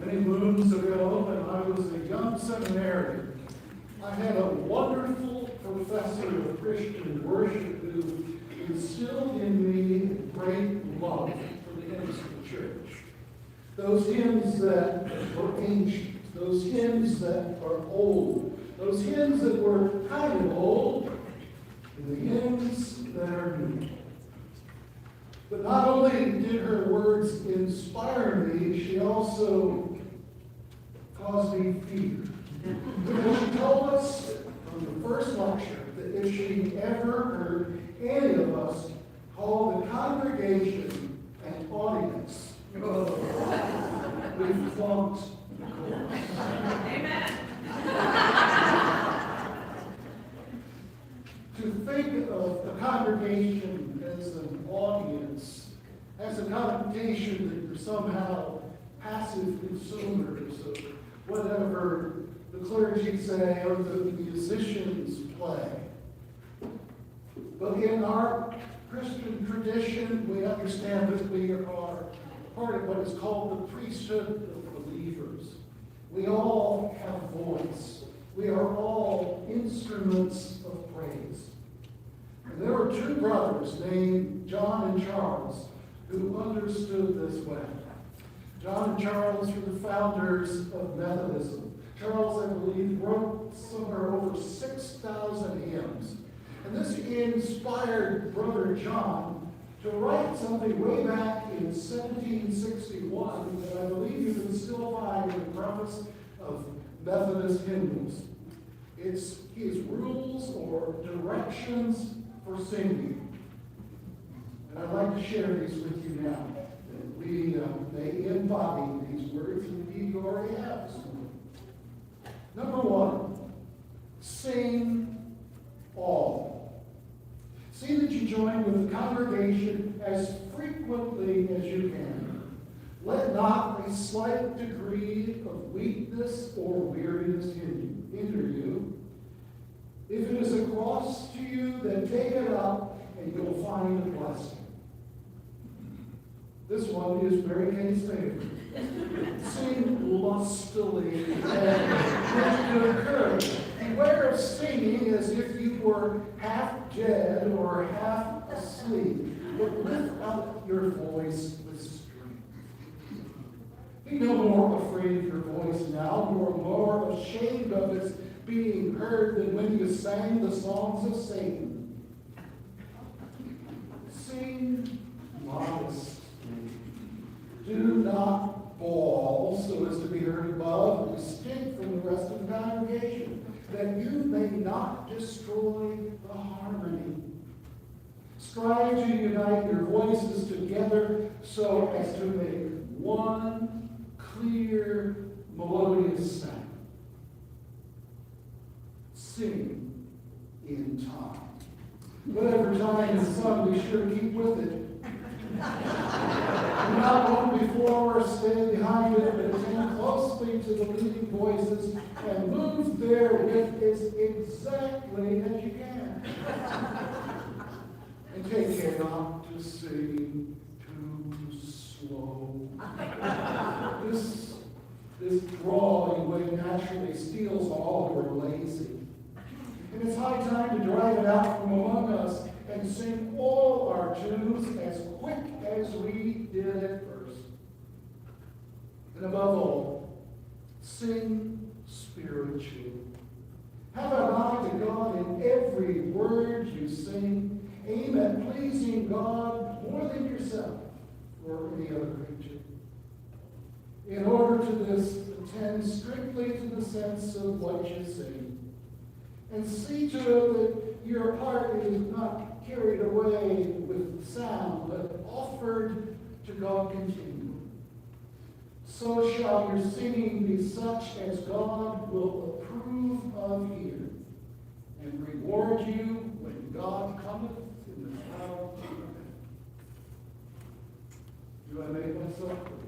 Many moons ago, when I was a young seminarian, I had a wonderful professor of Christian worship who instilled in me a great love for the hymns of the church. Those hymns that were ancient, those hymns that are old, those hymns that were kind of old, and the hymns that are new. But not only did her words inspire me, she also caused me fear. She told us from the first lecture that if she ever heard any of us call the congregation an audience, we flunked the course. Amen. To think of a congregation as an audience has a connotation that you're somehow passive consumers of whatever the clergy say or the musicians play. But in our Christian tradition, we understand that we are part of what is called the priesthood of believers. We all have voice. We are all instruments of praise. And there were two brothers named John and Charles who understood this well. John and Charles were the founders of Methodism. Charles, I believe, wrote somewhere over 6,000 hymns. And this inspired Brother John to write something way back in 1761 that I believe you can still find in the preface of Methodist hymnals. It's his rules or directions for singing. And I'd like to share these with you now. They embody these words, and indeed you already have this one. Number one, sing all. See that you join with the congregation as frequently as you can. Let not a slight degree of weakness or weariness hinder you. If it is a cross to you, then take it up and you'll find a blessing. This one is Mary Kate's favorite. Sing lustily and with good courage. Beware of singing as if you were half dead or half asleep, but lift up your voice with strength. Be no more afraid of your voice now, nor more ashamed of its being heard than when you sang the songs of Satan. Sing modestly. Do not bawl so as to be heard above and distinct from the rest of the congregation, that you may not destroy the harmony. Strive to unite your voices together so as to make one clear, melodious sound. Sing in time. Whatever time is sung, be sure to keep with it. Do not run before or stay behind it, but attend closely to the leading voices and move therewith as exactly as you can. And take care not to sing too slow. This drawling way naturally steals all who are lazy. And it's high time to drive it out from among us and sing all our tunes as quick as we did at first. And above all, sing spiritually. Have an eye to God in every word you sing. Aim at pleasing God more than yourself or any other creature. In order to this, attend strictly to the sense of what you sing. And see to it that your heart is not carried away with sound, but offered to God continually. So shall your singing be such as God will approve of here, and reward you when God cometh in the clouds of heaven. Do I make myself clear?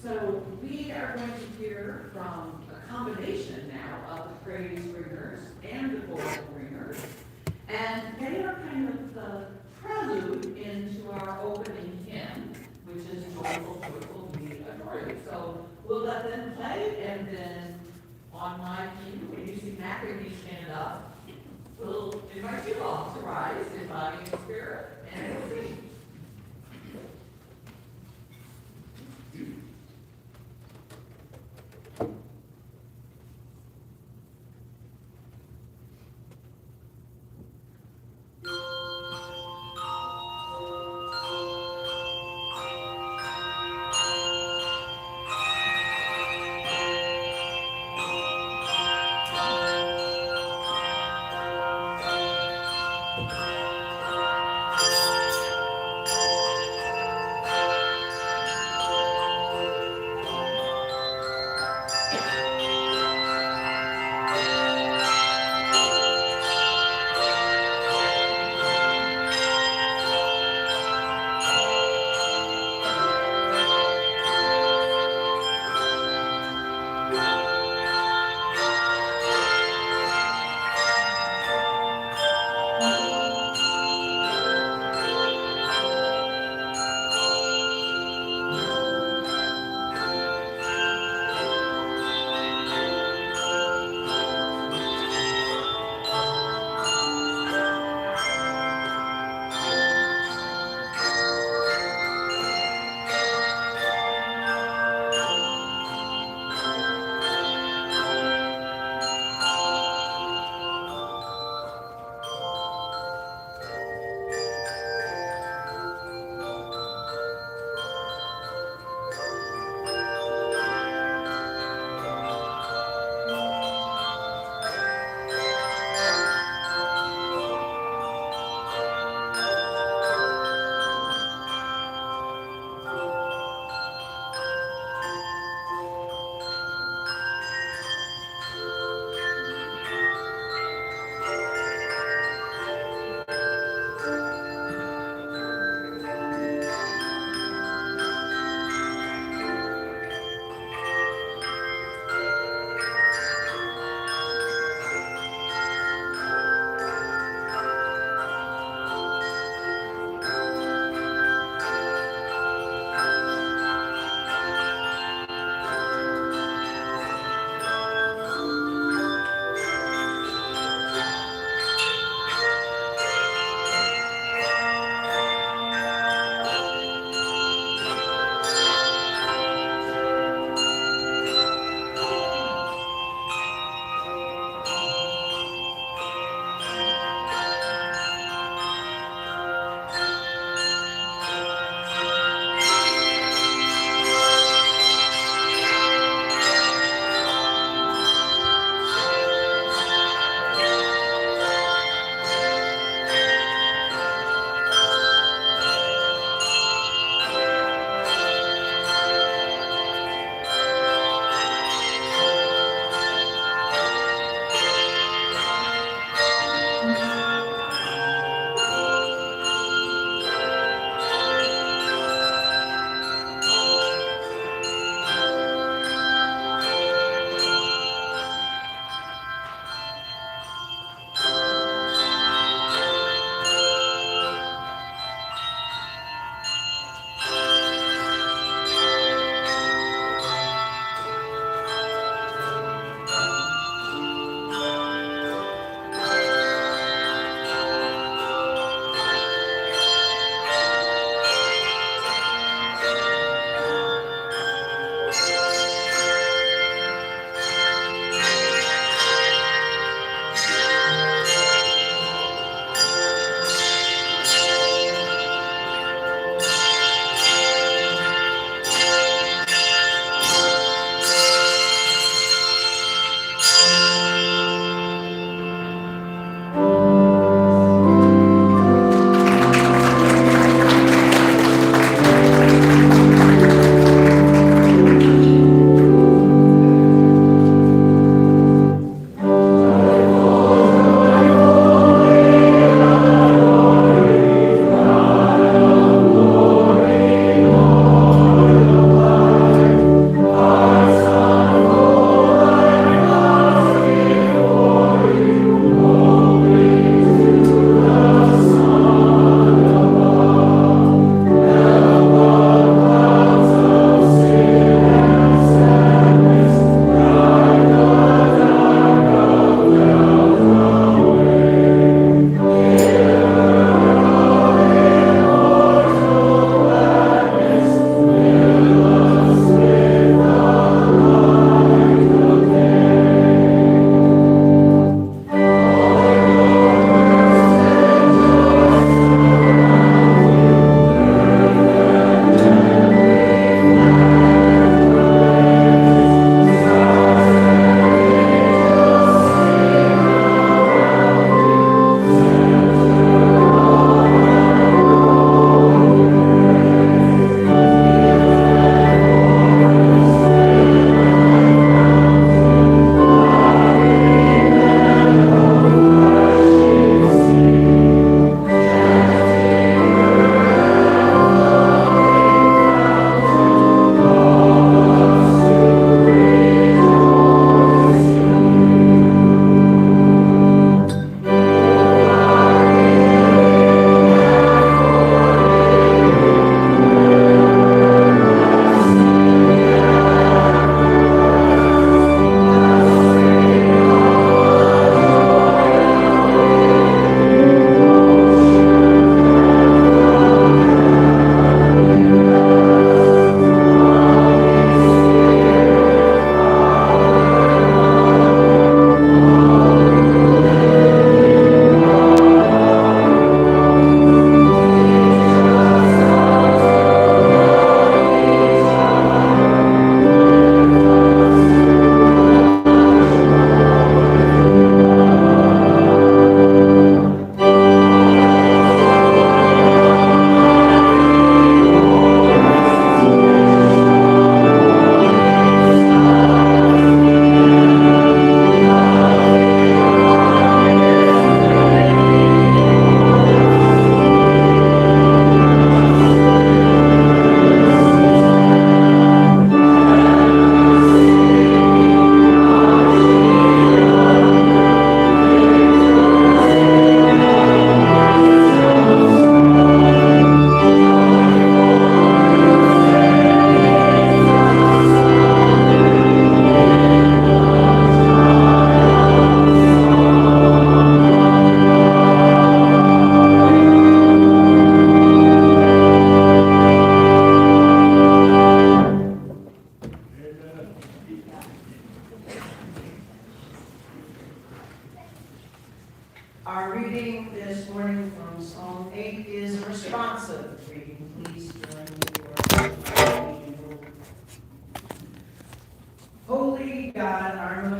So we are going to hear from a combination now of the praise ringers and the vocal ringers. And they are kind of the prelude into our opening hymn, which is Joyful, Joyful, We Adore You. So we'll let them play, and then on my cue, when you see Mackie stand up, we'll invite you all to rise in body and spirit, and we'll sing. morning from Psalm 8 is responsive reading, please, during your reading. Holy God, our most